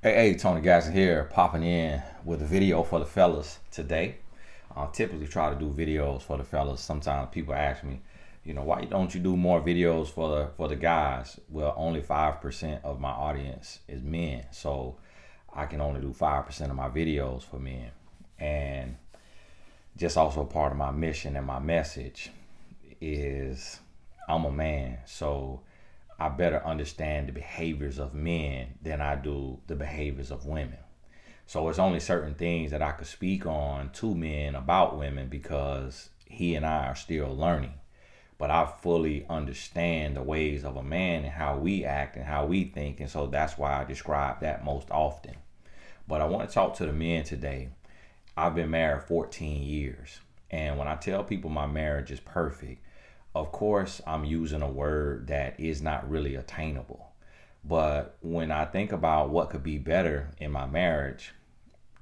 Hey, Tony Gasson here, popping in with a video for the fellas today. I typically try to do videos for the fellas. Sometimes people ask me, why don't you do more videos for the guys? Well, only 5% of my audience is men, so I can only do 5% of my videos for men. And just also part of my mission and my message is I'm a man, so I better understand the behaviors of men than I do the behaviors of women. So it's only certain things that I could speak on to men about women because he and I are still learning. But I fully understand the ways of a man and how we act and how we think. And so that's why I describe that most often. But I want to talk to the men today. I've been married 14 years. And when I tell people my marriage is perfect, of course, I'm using a word that is not really attainable. But when I think about what could be better in my marriage,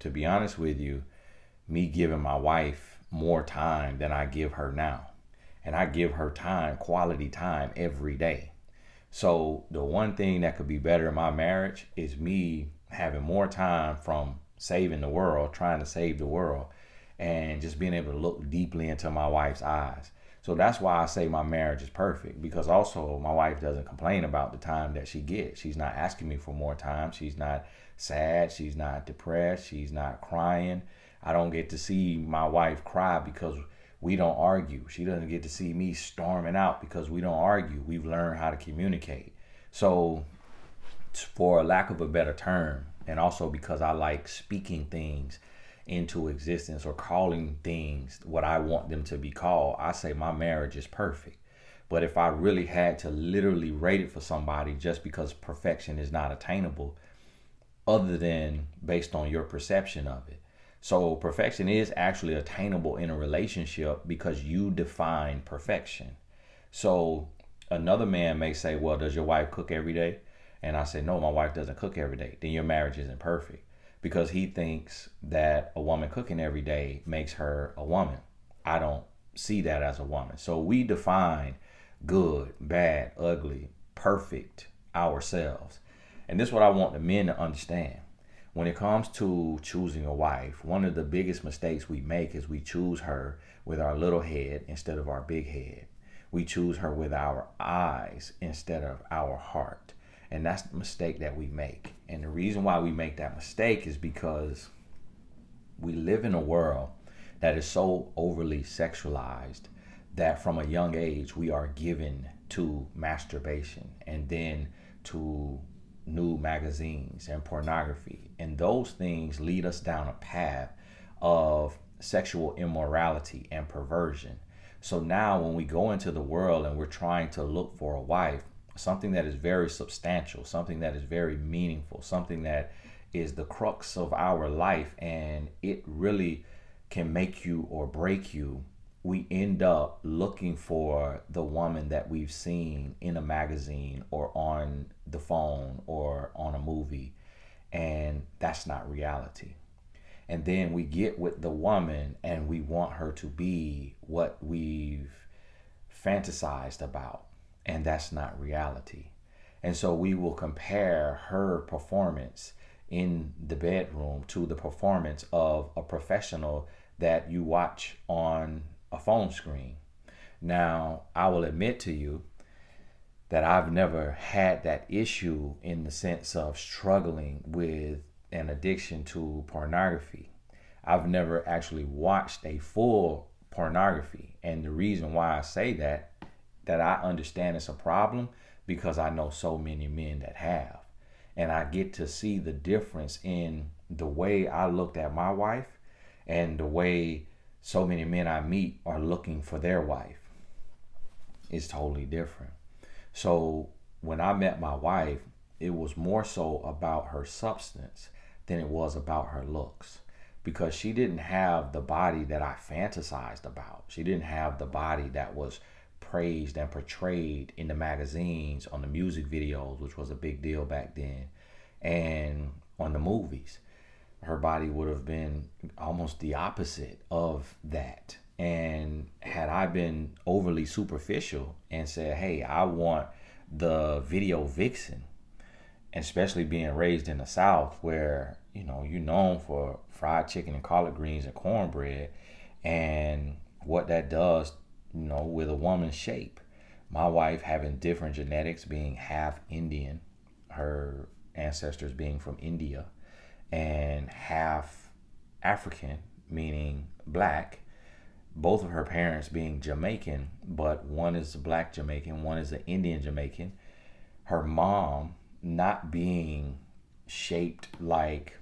to be honest with you, me giving my wife more time than I give her now. And I give her time, quality time every day. So the one thing that could be better in my marriage is me having more time from saving the world, trying to save the world, and just being able to look deeply into my wife's eyes. So that's why I say my marriage is perfect, because also my wife doesn't complain about the time that she gets. She's not asking me for more time. She's not sad. She's not depressed. She's not crying. I don't get to see my wife cry because we don't argue. She doesn't get to see me storming out because we don't argue. We've learned how to communicate. So for lack of a better term, and also because I like speaking things into existence or calling things what I want them to be called, I say my marriage is perfect. But if I really had to literally rate it for somebody just because perfection is not attainable, other than based on your perception of it. So perfection is actually attainable in a relationship because you define perfection. So another man may say, well, does your wife cook every day? And I say, no, my wife doesn't cook every day. Then your marriage isn't perfect, because he thinks that a woman cooking every day makes her a woman. I don't see that as a woman. So we define good, bad, ugly, perfect ourselves. And this is what I want the men to understand. When it comes to choosing a wife, one of the biggest mistakes we make is we choose her with our little head instead of our big head. We choose her with our eyes instead of our heart. And that's the mistake that we make. And the reason why we make that mistake is because we live in a world that is so overly sexualized that from a young age we are given to masturbation and then to nude magazines and pornography. And those things lead us down a path of sexual immorality and perversion. So now when we go into the world and we're trying to look for a wife, something that is very substantial, something that is very meaningful, something that is the crux of our life, and it really can make you or break you, we end up looking for the woman that we've seen in a magazine or on the phone or on a movie, and that's not reality. And then we get with the woman and we want her to be what we've fantasized about, and that's not reality. And so we will compare her performance in the bedroom to the performance of a professional that you watch on a phone screen. Now, I will admit to you that I've never had that issue in the sense of struggling with an addiction to pornography. I've never actually watched a full pornography. And the reason why I say that I understand it's a problem, because I know so many men that have. And I get to see the difference in the way I looked at my wife and the way so many men I meet are looking for their wife. It's totally different. So when I met my wife, it was more so about her substance than it was about her looks, because she didn't have the body that I fantasized about. She didn't have the body that was praised and portrayed in the magazines, on the music videos, which was a big deal back then, and on the movies. Her body would have been almost the opposite of that. And had I been overly superficial and said, hey, I want the video vixen, especially being raised in the South where, you're known for fried chicken and collard greens and cornbread, and what that does, with a woman's shape. My wife having different genetics, being half Indian, her ancestors being from India, and half African, meaning black, both of her parents being Jamaican, but one is a black Jamaican, one is an Indian Jamaican. Her mom not being shaped like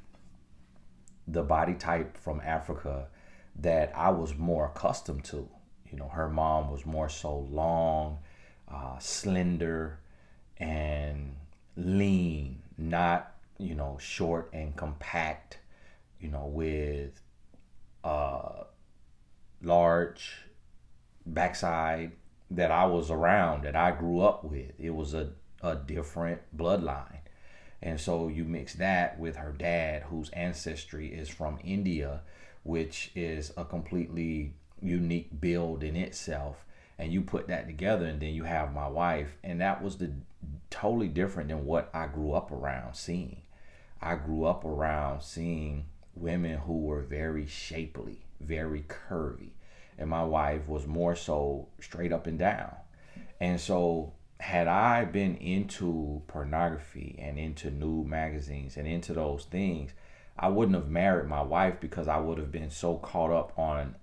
the body type from Africa that I was more accustomed to. Her mom was more so long, slender, and lean, not, short and compact, with large backside that I was around, that I grew up with. It was a different bloodline. And so you mix that with her dad, whose ancestry is from India, which is a completely unique build in itself. And you put that together, and then you have my wife. And that was the totally different than what I grew up around seeing. I grew up around seeing women who were very shapely, very curvy. And my wife was more so straight up and down. And so had I been into pornography and into nude magazines and into those things, I wouldn't have married my wife, because I would have been so caught up on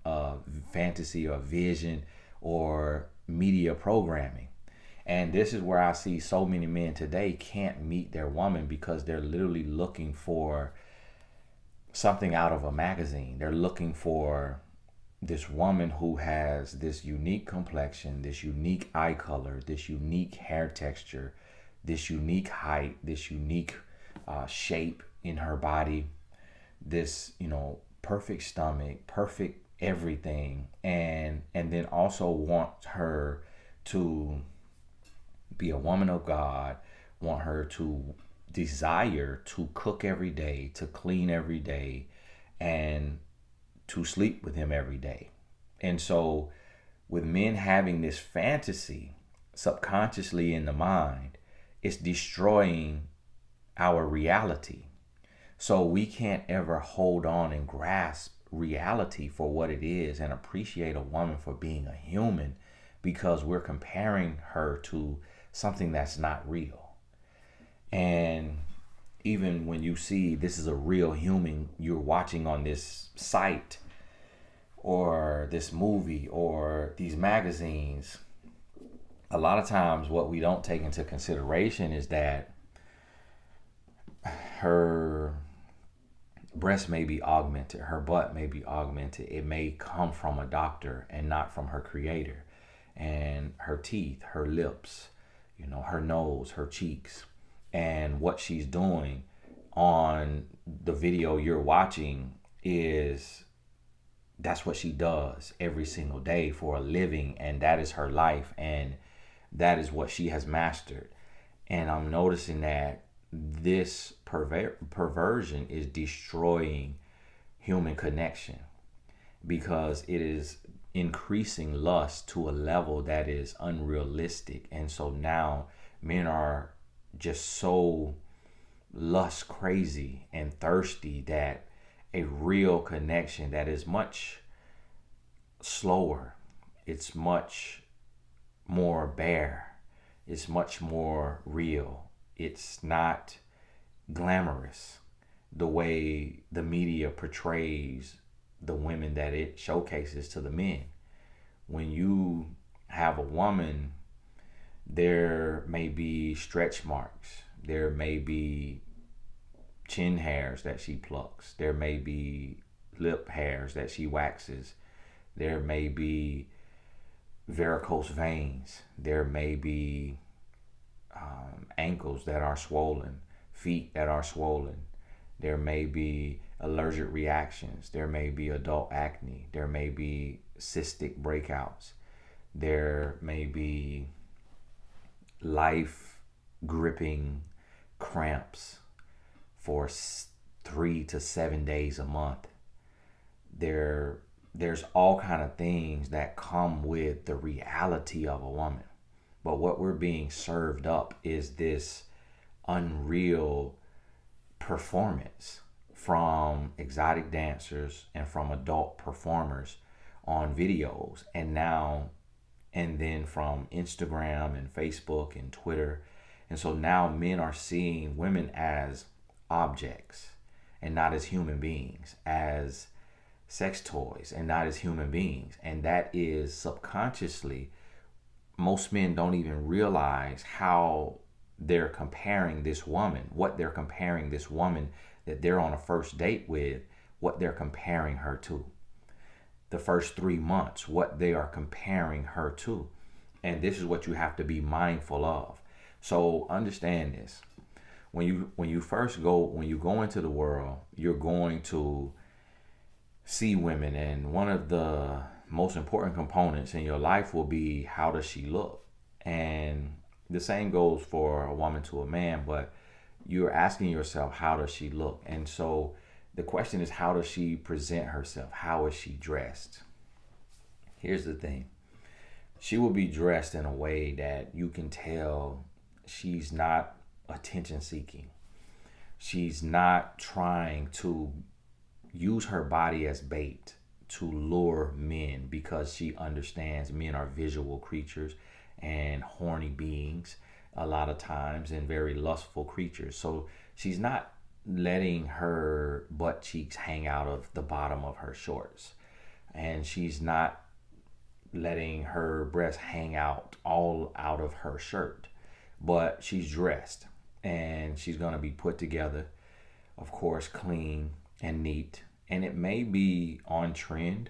fantasy or vision or media programming. And this is where I see so many men today can't meet their woman because they're literally looking for something out of a magazine. They're looking for this woman who has this unique complexion, this unique eye color, this unique hair texture, this unique height, this unique shape in her body, this, perfect stomach, perfect everything. And then also want her to be a woman of God, want her to desire to cook every day, to clean every day, and to sleep with him every day. And so with men having this fantasy subconsciously in the mind, it's destroying our reality. So we can't ever hold on and grasp reality for what it is and appreciate a woman for being a human, because we're comparing her to something that's not real. And even when you see this is a real human you're watching on this site or this movie or these magazines, a lot of times what we don't take into consideration is that her breast may be augmented, her butt may be augmented. It may come from a doctor and not from her creator. And her teeth, her lips, her nose, her cheeks, and what she's doing on the video you're watching is that's what she does every single day for a living, and that is her life, and that is what she has mastered. And I'm noticing that this perversion is destroying human connection, because it is increasing lust to a level that is unrealistic. And so now men are just so lust crazy and thirsty that a real connection that is much slower, it's much more bare, it's much more real, it's not glamorous the way the media portrays the women that it showcases to the men. When you have a woman, there may be stretch marks, there may be chin hairs that she plucks, there may be lip hairs that she waxes, there may be varicose veins, there may be ankles that are swollen, feet that are swollen, there may be allergic reactions, there may be adult acne, there may be cystic breakouts, there may be life gripping cramps for 3 to 7 days a month. There's all kind of things that come with the reality of a woman. But what we're being served up is this unreal performance from exotic dancers and from adult performers on videos, and then from Instagram and Facebook and Twitter. And so now men are seeing women as objects and not as human beings, as sex toys and not as human beings. And that is subconsciously, most men don't even realize how they're comparing this woman, what they're comparing this woman that they're on a first date with, what they're comparing her to. The first 3 months, what they are comparing her to. And this is what you have to be mindful of. So understand this. When you go into the world, you're going to see women, and one of the most important components in your life will be, how does she look? And the same goes for a woman to a man, but you're asking yourself, how does she look? And so the question is, how does she present herself? How is she dressed? Here's the thing. She will be dressed in a way that you can tell she's not attention seeking. She's not trying to use her body as bait to lure men, because she understands men are visual creatures and horny beings a lot of times, and very lustful creatures. So she's not letting her butt cheeks hang out of the bottom of her shorts, and she's not letting her breasts hang out all out of her shirt, but she's dressed and she's going to be put together, of course, clean and neat. And it may be on trend,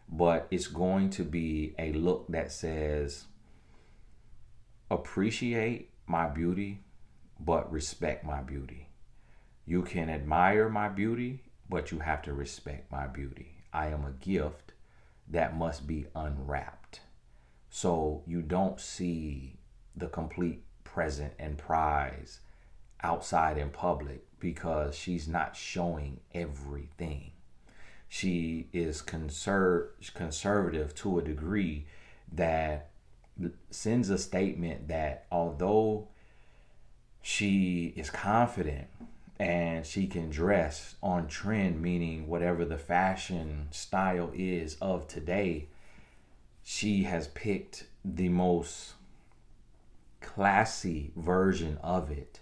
but it's going to be a look that says, appreciate my beauty, but respect my beauty. You can admire my beauty, but you have to respect my beauty. I am a gift that must be unwrapped. So you don't see the complete present and prize outside in public, because she's not showing everything. She is conservative to a degree that sends a statement that although she is confident and she can dress on trend, meaning whatever the fashion style is of today, she has picked the most classy version of it,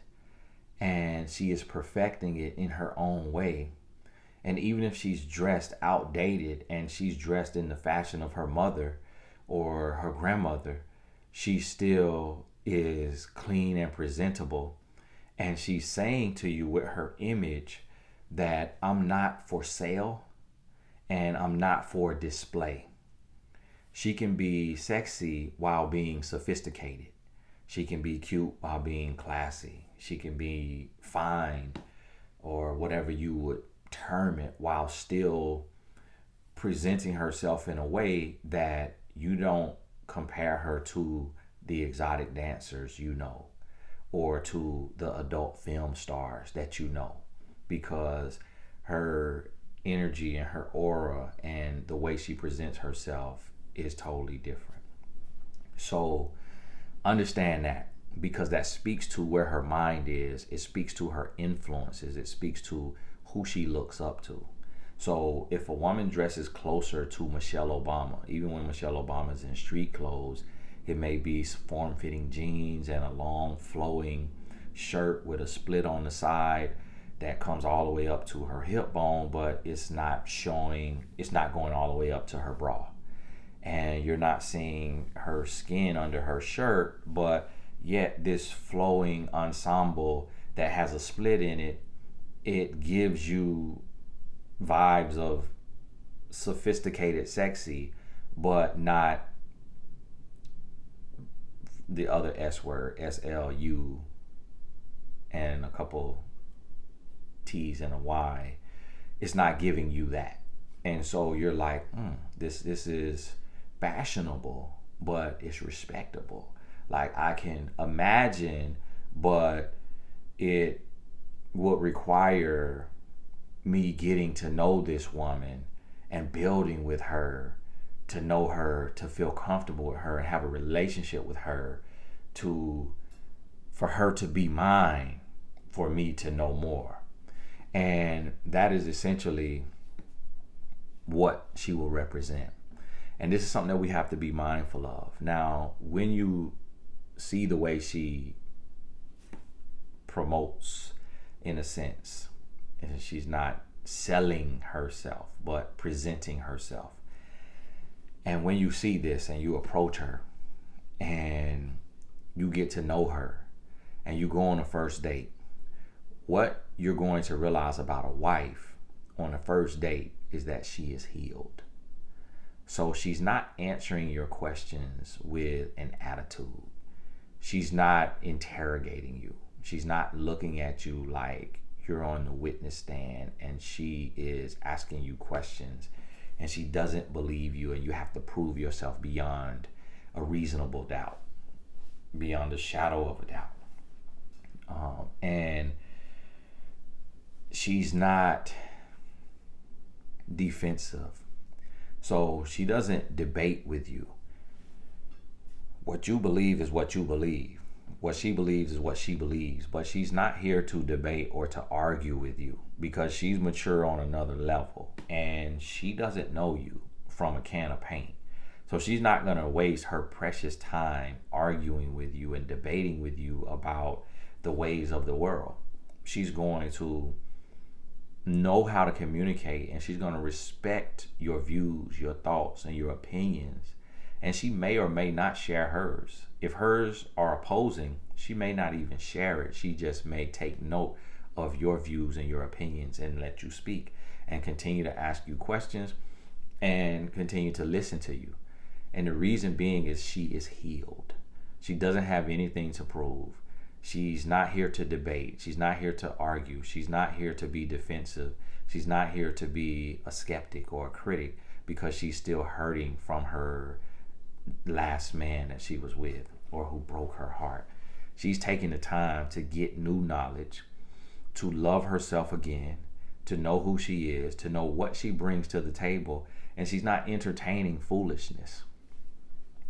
and she is perfecting it in her own way. And even if she's dressed outdated and she's dressed in the fashion of her mother or her grandmother, she still is clean and presentable. And she's saying to you with her image that I'm not for sale and I'm not for display. She can be sexy while being sophisticated. She can be cute while being classy. She can be fine, or whatever you would term it, while still presenting herself in a way that you don't compare her to the exotic dancers you know, or to the adult film stars that you know, because her energy and her aura and the way she presents herself is totally different. So understand that, because that speaks to where her mind is. It speaks to her influences. It speaks to who she looks up to. So if a woman dresses closer to Michelle Obama, even when Michelle Obama is in street clothes, it may be form-fitting jeans and a long flowing shirt with a split on the side that comes all the way up to her hip bone, but it's not going all the way up to her bra. And you're not seeing her skin under her shirt, but yet this flowing ensemble that has a split in it, it gives you vibes of sophisticated sexy, but not the other S word, SLU, and a couple T's and a Y. It's not giving you that. And so you're like, this is fashionable, but it's respectable. Like, I can imagine, but it would require me getting to know this woman and building with her, to know her, to feel comfortable with her and have a relationship with her, for her to be mine. for me to know more. And that is essentially what she will represent. And this is something that we have to be mindful of. Now, when you see the way she promotes, in a sense, and she's not selling herself, but presenting herself. And when you see this and you approach her and you get to know her and you go on a first date, what you're going to realize about a wife on a first date is that she is healed. So she's not answering your questions with an attitude. She's not interrogating you. She's not looking at you like you're on the witness stand and she is asking you questions and she doesn't believe you and you have to prove yourself beyond a reasonable doubt, beyond a shadow of a doubt. And she's not defensive. So she doesn't debate with you. What you believe is what you believe. What she believes is what she believes. But she's not here to debate or to argue with you because she's mature on another level and she doesn't know you from a can of paint. So she's not going to waste her precious time arguing with you and debating with you about the ways of the world. She's going to know how to communicate and she's going to respect your views, your thoughts, and your opinions. And she may or may not share hers. If hers are opposing, she may not even share it. She just may take note of your views and your opinions and let you speak and continue to ask you questions and continue to listen to you. And the reason being is she is healed. She doesn't have anything to prove. She's not here to debate. She's not here to argue. She's not here to be defensive. She's not here to be a skeptic or a critic because she's still hurting from her last man that she was with or who broke her heart. She's taking the time to get new knowledge, to love herself again, to know who she is, to know what she brings to the table, and she's not entertaining foolishness.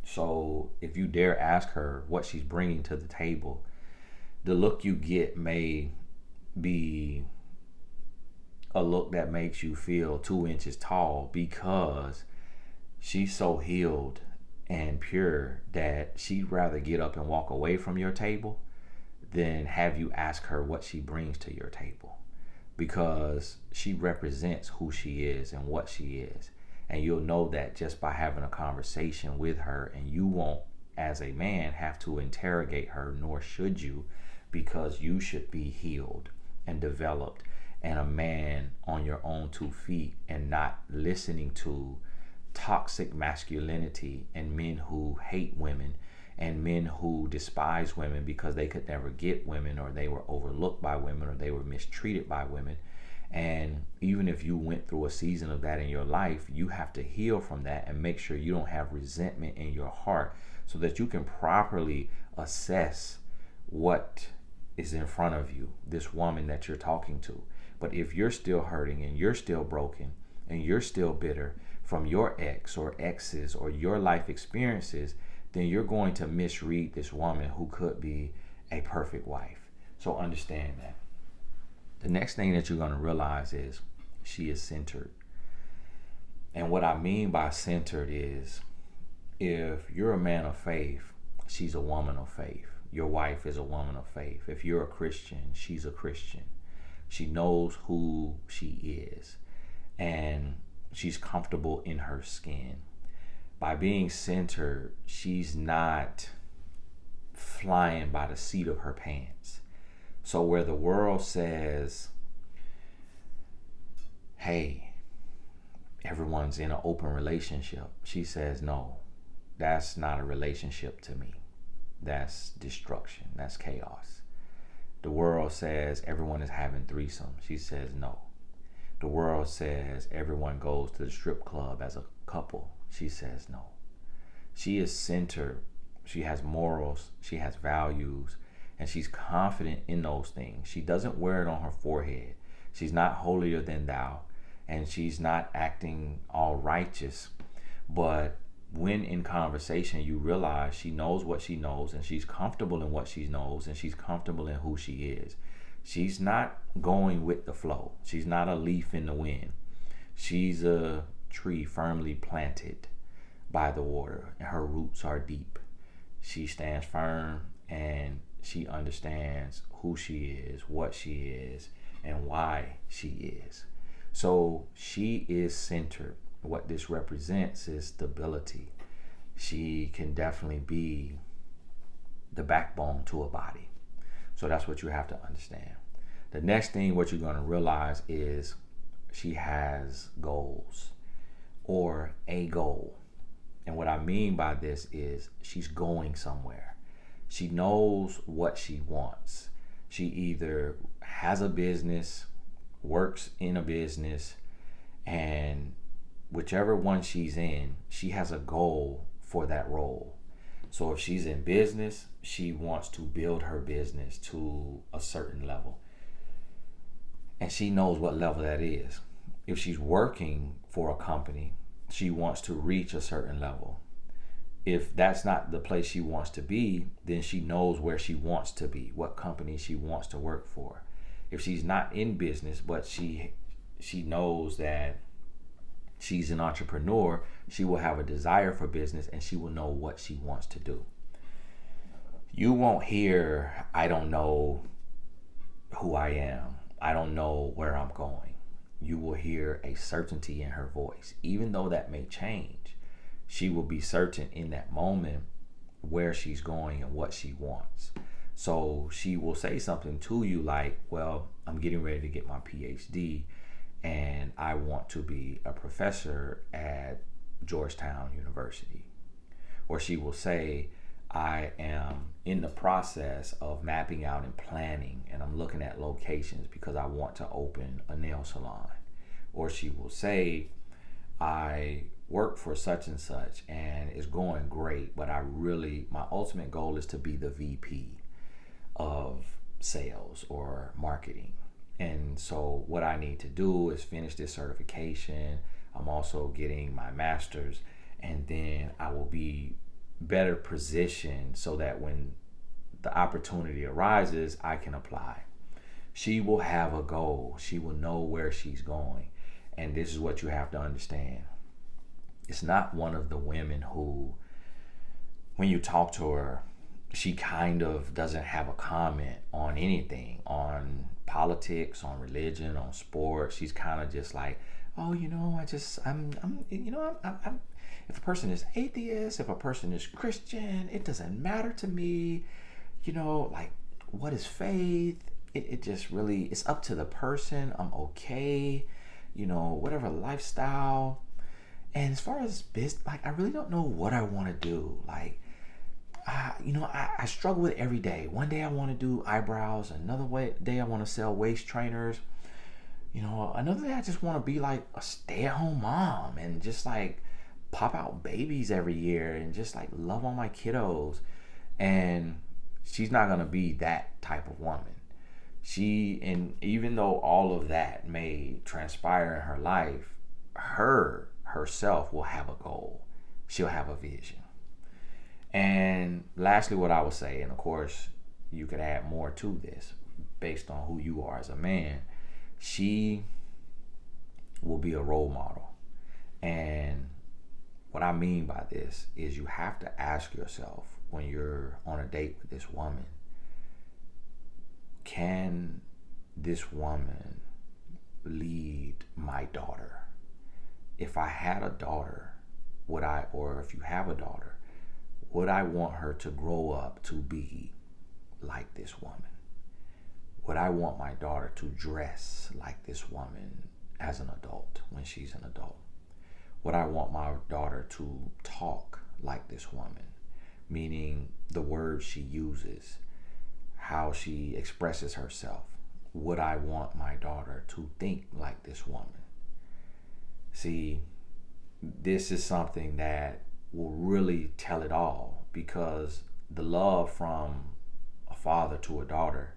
So if you dare ask her what she's bringing to the table, the look you get may be a look that makes you feel 2 inches tall because she's so healed and pure that she'd rather get up and walk away from your table than have you ask her what she brings to your table, because she represents who she is and what she is. And you'll know that just by having a conversation with her, and you won't, as a man, have to interrogate her, nor should you, because you should be healed and developed and a man on your own 2 feet and not listening to toxic masculinity and men who hate women and men who despise women because they could never get women, or they were overlooked by women, or they were mistreated by women. And even if you went through a season of that in your life, you have to heal from that and make sure you don't have resentment in your heart so that you can properly assess what is in front of you, this woman that you're talking to. But if you're still hurting and you're still broken and you're still bitter from your ex or exes or your life experiences, then you're going to misread this woman who could be a perfect wife. So understand that. The next thing that you're going to realize is she is centered. And what I mean by centered is, if you're a man of faith, she's a woman of faith. Your wife is a woman of faith. If you're a Christian, she's a Christian. She knows who she is, and she's comfortable in her skin. By being centered, she's not flying by the seat of her pants. So where the world says, hey, everyone's in an open relationship, she says, no, that's not a relationship to me. That's destruction. That's chaos. The world says everyone is having threesomes. She says no. The world says everyone goes to the strip club as a couple. She says no. She is centered. She has morals. She has values. And she's confident in those things. She doesn't wear it on her forehead. She's not holier than thou. And she's not acting all righteous. But when in conversation you realize she knows what she knows, and she's comfortable in what she knows, and she's comfortable in who she is. She's not going with the flow. She's not a leaf in the wind. She's a tree firmly planted by the water, and her roots are deep. She stands firm, and she understands who she is, what she is, and why she is. So she is centered. What this represents is stability. She can definitely be the backbone to a body. So that's what you have to understand. The next thing, what you're going to realize is she has goals or a goal. And what I mean by this is she's going somewhere. She knows what she wants. She either has a business, works in a business, and whichever one she's in, she has a goal for that role. So if she's in business, she wants to build her business to a certain level. And she knows what level that is. If she's working for a company, she wants to reach a certain level. If that's not the place she wants to be, then she knows where she wants to be, what company she wants to work for. If she's not in business, but she knows that she's an entrepreneur, she will have a desire for business and she will know what she wants to do. You won't hear, I don't know who I am. I don't know where I'm going. You will hear a certainty in her voice. Even though that may change, she will be certain in that moment where she's going and what she wants. So she will say something to you like, well, I'm getting ready to get my PhD and I want to be a professor at Georgetown University. Or she will say, I am in the process of mapping out and planning, and I'm looking at locations because I want to open a nail salon. Or she will say, I work for such and such and it's going great, but my ultimate goal is to be the VP of sales or marketing. And so what I need to do is finish this certification. I'm also getting my master's, and then I will be better positioned so that when the opportunity arises, I can apply. She will have a goal. She will know where she's going. And this is what you have to understand. It's not one of the women who, when you talk to her, she kind of doesn't have a comment on anything, on politics, on religion, on sports. She's kind of just like, oh, I'm if a person is atheist, if a person is Christian, it doesn't matter to me. Like, what is faith? It just really, it's up to the person. I'm okay. Whatever lifestyle. And as far as business, like, I really don't know what I want to do. Like, I struggle with it every day. One day I want to do eyebrows. Another day I want to sell waist trainers. Another day I just want to be like a stay-at-home mom and just like pop out babies every year and just like love on my kiddos. And she's not going to be that type of woman. And even though all of that may transpire in her life, herself will have a goal. She'll have a vision. And lastly, what I would say, and of course you could add more to this based on who you are as a man, she will be a role model. And what I mean by this is you have to ask yourself when you're on a date with this woman, can this woman lead my daughter? If I had a daughter, or if you have a daughter, would I want her to grow up to be like this woman? Would I want my daughter to dress like this woman as an adult when she's an adult? Would I want my daughter to talk like this woman? Meaning the words she uses, how she expresses herself. Would I want my daughter to think like this woman? See, this is something that will really tell it all, because the love from a father to a daughter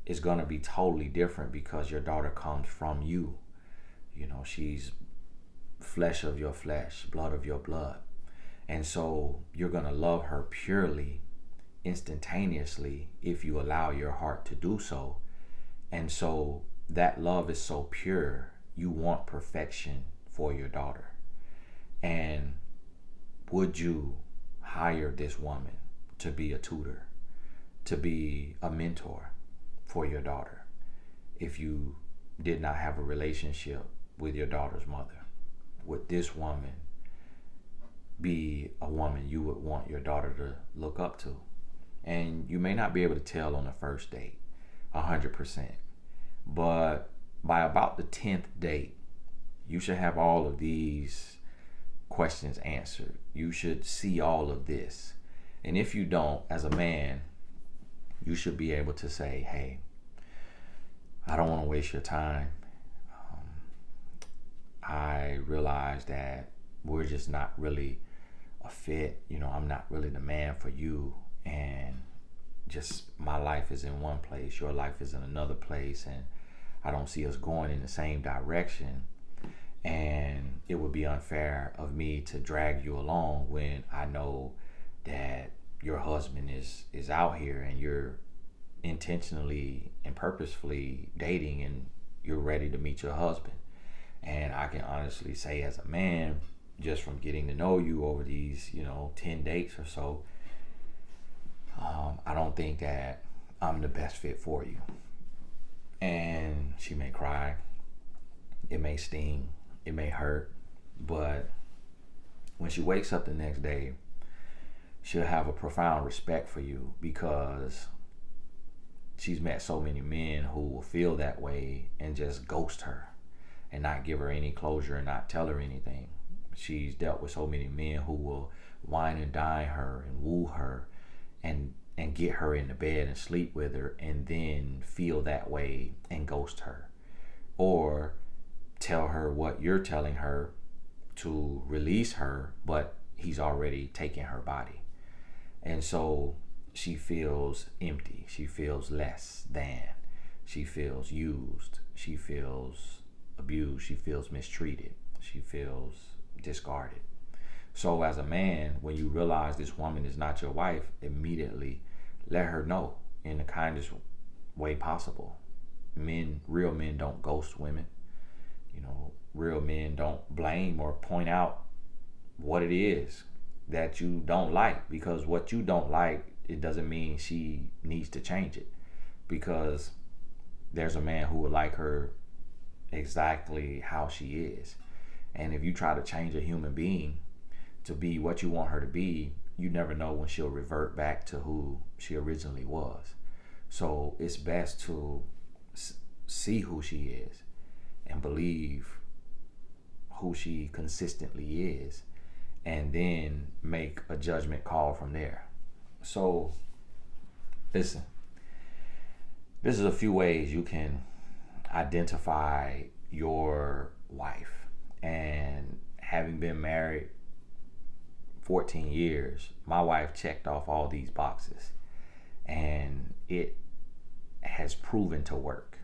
is going to be totally different because your daughter comes from you. She's flesh of your flesh, blood of your blood. And so you're going to love her purely, instantaneously, if you allow your heart to do so. And so that love is so pure. You want perfection for your daughter. And would you hire this woman to be a tutor, to be a mentor for your daughter, if you did not have a relationship with your daughter's mother? Would this woman be a woman you would want your daughter to look up to? And you may not be able to tell on the first date 100%, but by about the 10th date, you should have all of these questions answered. You should see all of this. And if you don't, as a man, you should be able to say, hey, I don't want to waste your time. I realize that we're just not really a fit. I'm not really the man for you. And just my life is in one place, your life is in another place. And I don't see us going in the same direction. And it would be unfair of me to drag you along when I know that your husband is out here and you're intentionally and purposefully dating and you're ready to meet your husband. And I can honestly say, as a man, just from getting to know you over these 10 dates or so, I don't think that I'm the best fit for you. And she may cry, it may sting, it may hurt, but when she wakes up the next day, she'll have a profound respect for you, because she's met so many men who will feel that way and just ghost her and not give her any closure and not tell her anything. She's dealt with so many men who will wine and dine her and woo her and get her into bed and sleep with her and then feel that way and ghost her, or tell her what you're telling her to release her, but he's already taken her body. And so she feels empty, she feels less than, she feels used, she feels abused, she feels mistreated, she feels discarded. So as a man, when you realize this woman is not your wife, immediately let her know in the kindest way possible. Real men don't ghost women. Real men don't blame or point out what it is that you don't like, because what you don't like, it doesn't mean she needs to change it, because there's a man who would like her exactly how she is. And if you try to change a human being to be what you want her to be, you never know when she'll revert back to who she originally was. So it's best to see who she is and believe who she consistently is, and then make a judgment call from there. So listen, this is a few ways you can identify your wife. And having been married 14 years, my wife checked off all these boxes, and it has proven to work,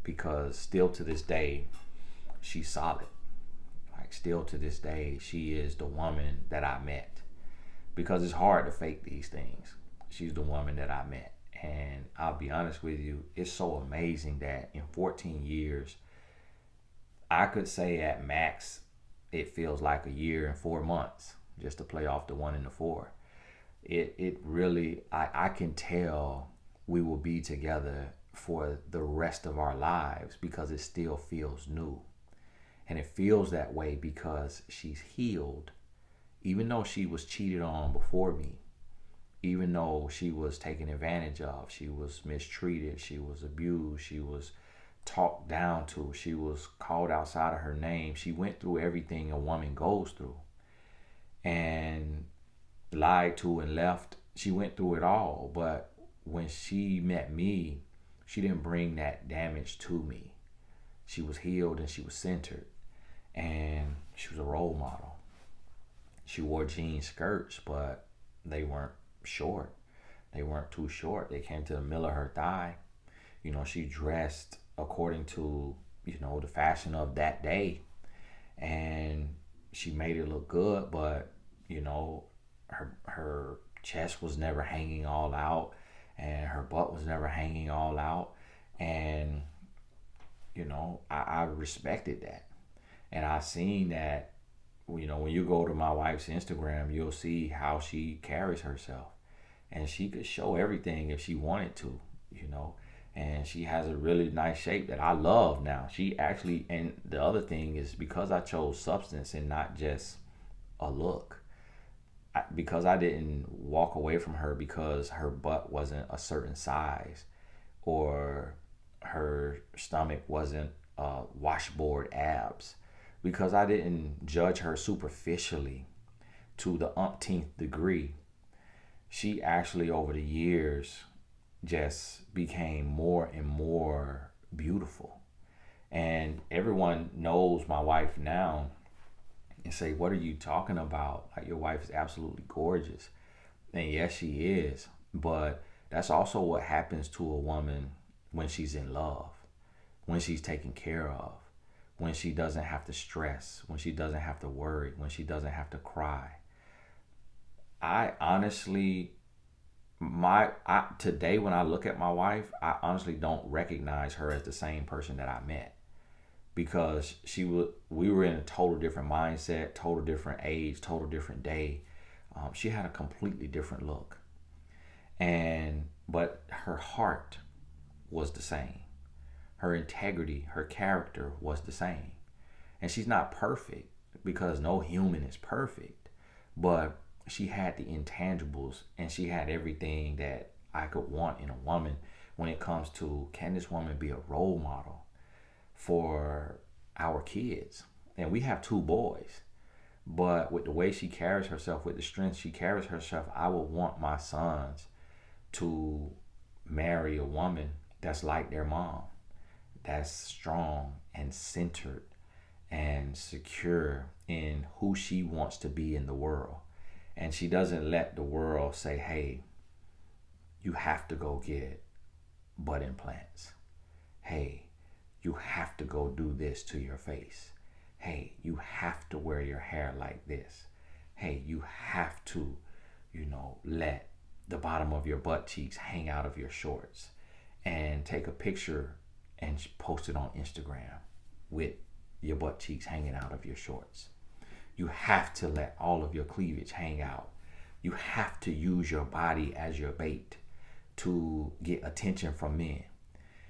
because still to this day she's solid. Like, still to this day she is the woman that I met, because it's hard to fake these things. She's the woman that I met. And I'll be honest with you, it's so amazing that in 14 years, I could say at max it feels like a year and 4 months, just to play off the 1 and the 4. It really, I can tell we will be together for the rest of our lives, because it still feels new. And it feels that way because she's healed. Even though she was cheated on before me, even though she was taken advantage of, she was mistreated, she was abused, she was talked down to, she was called outside of her name, she went through everything a woman goes through, and lied to and left. She went through it all. But when she met me, she didn't bring that damage to me. She was healed and she was centered, and she was a role model. She wore jean skirts, but they weren't short. They weren't too short. They came to the middle of her thigh. She dressed according to, the fashion of that day, and she made it look good, but, her chest was never hanging all out, and her butt was never hanging all out. And I respected that. And I seen that, when you go to my wife's Instagram, you'll see how she carries herself. And she could show everything if she wanted to, you know. And she has a really nice shape that I love now. She actually, and the other thing is because I chose substance and not just a look, because I didn't walk away from her because her butt wasn't a certain size or her stomach wasn't washboard abs, because I didn't judge her superficially to the umpteenth degree. She actually, over the years, just became more and more beautiful. And everyone knows my wife now and say, "What are you talking about? Like, your wife is absolutely gorgeous." And yes, she is. But that's also what happens to a woman when she's in love, when she's taken care of, when she doesn't have to stress, when she doesn't have to worry, when she doesn't have to cry. I honestly, today when I look at my wife, I honestly don't recognize her as the same person that I met, because we were in a total different mindset, total different age, total different day. She had a completely different look, but her heart was the same. Her integrity, her character was the same. And she's not perfect, because no human is perfect, but she had the intangibles and she had everything that I could want in a woman when it comes to, can this woman be a role model for our kids? And we have two boys, but with the way she carries herself, with the strength she carries herself, I would want my sons to marry a woman that's like their mom, that's strong and centered and secure in who she wants to be in the world. And she doesn't let the world say, "Hey, you have to go get butt implants. Hey, you have to go do this to your face. Hey, you have to wear your hair like this. Hey, you have to, let the bottom of your butt cheeks hang out of your shorts and take a picture and post it on Instagram with your butt cheeks hanging out of your shorts. You have to let all of your cleavage hang out. You have to use your body as your bait to get attention from men."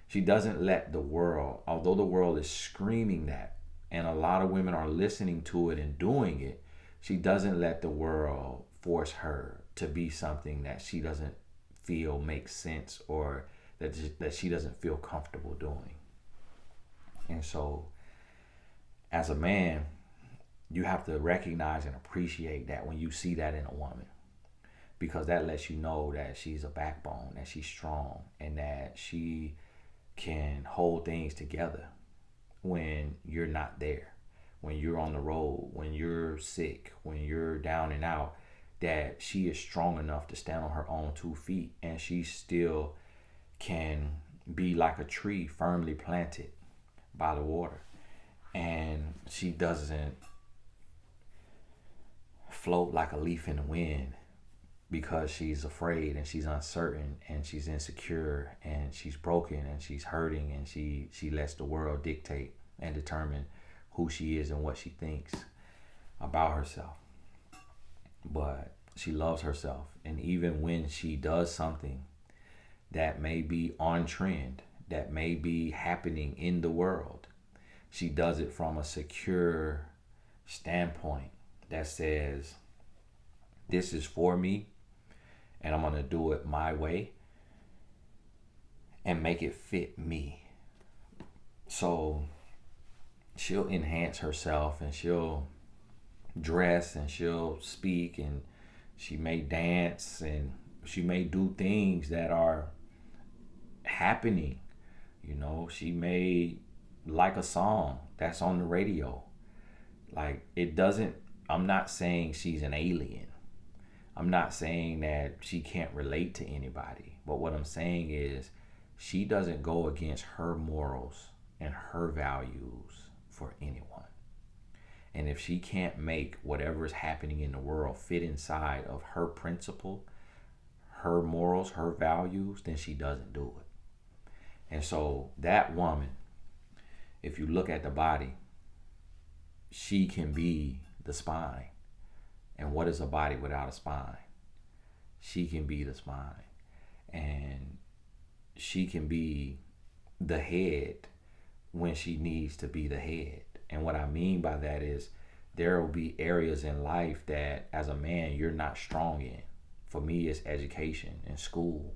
She doesn't let the world, although the world is screaming that, and a lot of women are listening to it and doing it, she doesn't let the world force her to be something that she doesn't feel makes sense, or that she doesn't feel comfortable doing. And so, as a man, you have to recognize and appreciate that when you see that in a woman, because that lets you know that she's a backbone, that she's strong, and that she can hold things together when you're not there, when you're on the road, when you're sick, when you're down and out, that she is strong enough to stand on her own 2 feet, and she still can be like a tree firmly planted by the water. And she doesn't float like a leaf in the wind because she's afraid and she's uncertain and she's insecure and she's broken and she's hurting, and she lets the world dictate and determine who she is and what she thinks about herself. But she loves herself, and even when she does something that may be on trend, that may be happening in the world, she does it from a secure standpoint that says, "This is for me, and I'm going to do it my way and make it fit me." So she'll enhance herself, and she'll dress, and she'll speak, and she may dance, and she may do things that are happening. She may like a song that's on the radio. Like, it doesn't, I'm not saying she's an alien. I'm not saying that she can't relate to anybody. But what I'm saying is, she doesn't go against her morals and her values for anyone. And if she can't make whatever is happening in the world fit inside of her principle, her morals, her values, then she doesn't do it. And so that woman if you look at the body, she can be the spine. And what is a body without a spine? She can be the spine. And she can be the head when she needs to be the head. And what I mean by that is there will be areas in life that as a man you're not strong in. For me, it's education and school.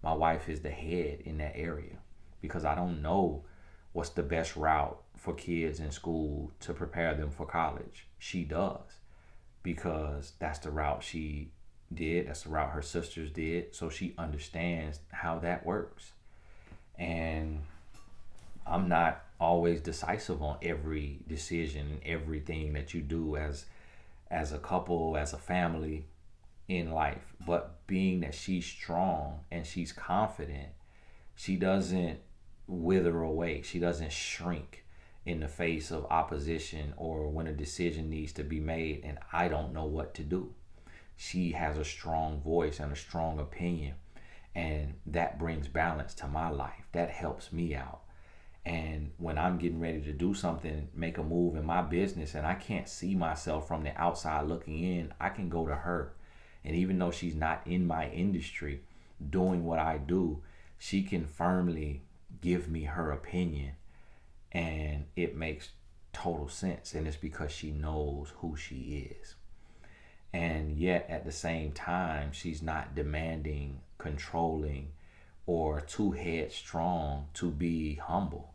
My wife is the head in that area because I don't know what's the best route for kids in school to prepare them for college. She does, because that's the route she did. That's the route her sisters did. So she understands how that works. And I'm not always decisive on every decision and everything that you do as a couple, as a family in life. But being that she's strong and she's confident, she doesn't wither away. She doesn't shrink in the face of opposition or when a decision needs to be made and I don't know what to do. She has a strong voice and a strong opinion, and that brings balance to my life. That helps me out. And when I'm getting ready to do something, make a move in my business, and I can't see myself from the outside looking in, I can go to her. And even though she's not in my industry doing what I do, she can firmly give me her opinion, and it makes total sense. And it's because she knows who she is. And yet at the same time, she's not demanding, controlling, or too headstrong to be humble.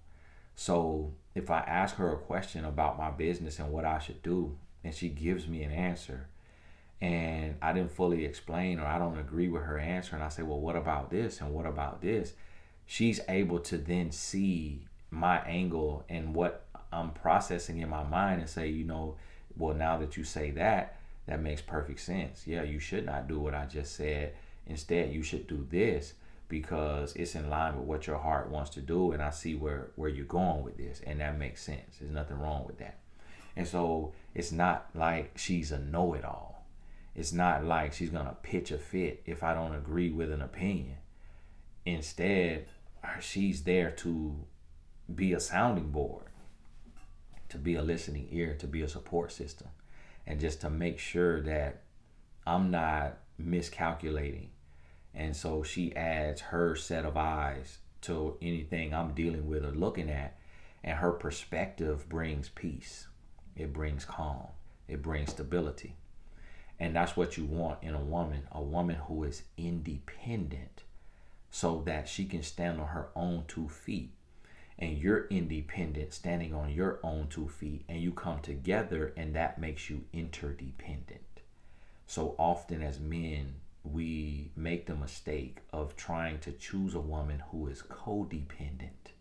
So if I ask her a question about my business and what I should do, and she gives me an answer, and I didn't fully explain or I don't agree with her answer, and I say, well, what about this and what about this? She's able to then see my angle and what I'm processing in my mind and say, well, now that you say that, that makes perfect sense. Yeah, you should not do what I just said. Instead, you should do this because it's in line with what your heart wants to do, and I see where you're going with this, and that makes sense. There's nothing wrong with that. And so it's not like she's a know-it-all. It's not like she's going to pitch a fit if I don't agree with an opinion. Instead, she's there to be a sounding board, to be a listening ear, to be a support system, and just to make sure that I'm not miscalculating. And so she adds her set of eyes to anything I'm dealing with or looking at, and her perspective brings peace. It brings calm. It brings stability. And that's what you want in a woman who is independent, so that she can stand on her own 2 feet. And you're independent, standing on your own 2 feet, and you come together, and that makes you interdependent. So often as men, we make the mistake of trying to choose a woman who is codependent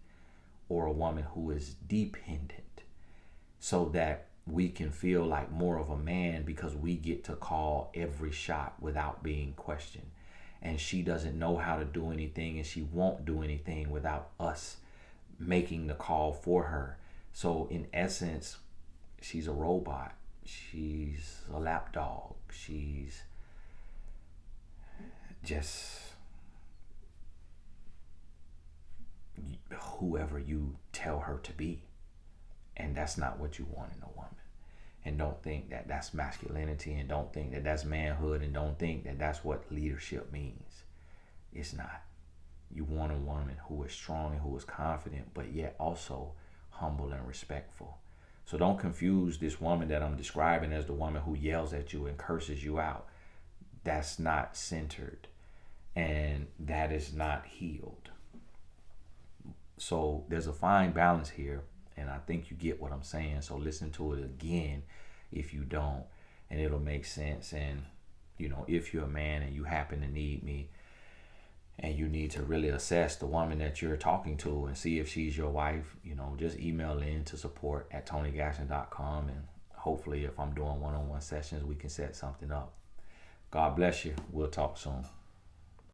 or a woman who is dependent, so that we can feel like more of a man because we get to call every shot without being questioned. And she doesn't know how to do anything, and she won't do anything without us making the call for her. So in essence, she's a robot. She's a lapdog. She's just whoever you tell her to be. And that's not what you want in a woman. And don't think that that's masculinity, and don't think that that's manhood, and don't think that that's what leadership means. It's not. You want a woman who is strong and who is confident, but yet also humble and respectful. So don't confuse this woman that I'm describing as the woman who yells at you and curses you out. That's not centered, and that is not healed. So there's a fine balance here, and I think you get what I'm saying. So listen to it again if you don't, and it'll make sense. And if you're a man and you happen to need me, and you need to really assess the woman that you're talking to and see if she's your wife, just email in to support@tonygasson.com, and hopefully if I'm doing one-on-one sessions, we can set something up. God bless you. We'll talk soon.